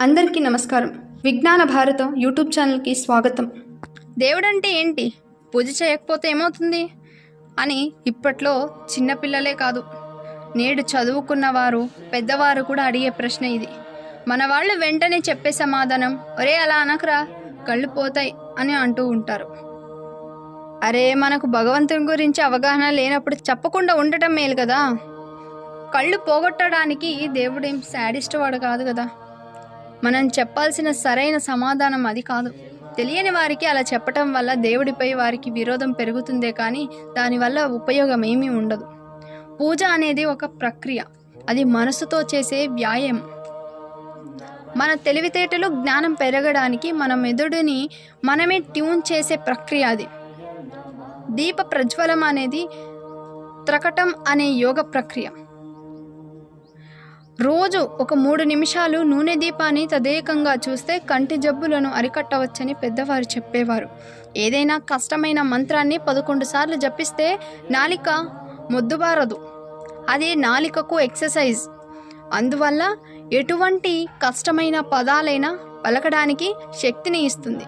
అందరికీ నమస్కారం. విజ్ఞాన భారతం యూట్యూబ్ ఛానల్కి స్వాగతం. దేవుడంటే ఏంటి, పూజ చేయకపోతే ఏమవుతుంది అని ఇప్పట్లో చిన్నపిల్లలే కాదు, నేడు చదువుకున్నవారు పెద్దవారు కూడా అడిగే ప్రశ్న ఇది. మన వాళ్ళు వెంటనే చెప్పే సమాధానం, ఒరే అలా అనకరా కళ్ళు పోతాయి అని అంటూ ఉంటారు. అరే, మనకు భగవంతుని గురించి అవగాహన లేనప్పుడు చెప్పకుండా ఉండటం మేలు కదా. కళ్ళు పోగొట్టడానికి దేవుడేం శాడిస్ట్ వాడు కాదు కదా. మనం చెప్పాల్సిన సరైన సమాధానం అది కాదు. తెలియని వారికి అలా చెప్పటం వల్ల దేవుడిపై వారికి విరోధం పెరుగుతుందే కానీ దానివల్ల ఉపయోగం ఏమీ ఉండదు. పూజ అనేది ఒక ప్రక్రియ, అది మనసుతో చేసే వ్యాయామం. మన తెలివితేటలు జ్ఞానం పెరగడానికి మన మెదడుని మనమే ట్యూన్ చేసే ప్రక్రియ అది. దీప ప్రజ్వలం అనేది త్రకటం అనే యోగ ప్రక్రియ. రోజు ఒక 3 నిమిషాలు నూనె దీపాన్ని తదేకంగా చూస్తే కంటి జబ్బులను అరికట్టవచ్చని పెద్దవారు చెప్పేవారు. ఏదైనా కష్టమైన మంత్రాన్ని 11 సార్లు జపిస్తే నాలిక మొద్దుబారదు. అది నాలికకు ఎక్సర్సైజ్. అందువల్ల ఎటువంటి కష్టమైన పదాలైనా పలకడానికి శక్తిని ఇస్తుంది.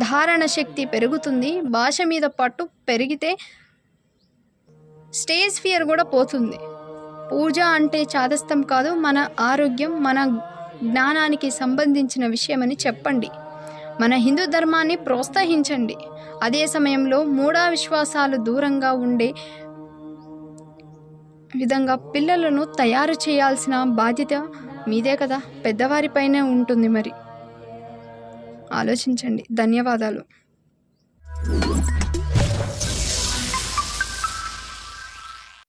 ధారణ శక్తి పెరుగుతుంది. భాష మీద పట్టు పెరిగితే స్టేజ్ ఫియర్ కూడా పోతుంది. పూజ అంటే చాదస్తం కాదు, మన ఆరోగ్యం, మన జ్ఞానానికి సంబంధించిన విషయమని చెప్పండి. మన హిందూ ధర్మాన్ని ప్రోత్సహించండి. అదే సమయంలో మూఢవిశ్వాసాలు దూరంగా ఉండే విధంగా పిల్లలను తయారు చేయాల్సిన బాధ్యత మీదే కదా, పెద్దవారిపైనే ఉంటుంది. మరి ఆలోచించండి. ధన్యవాదాలు.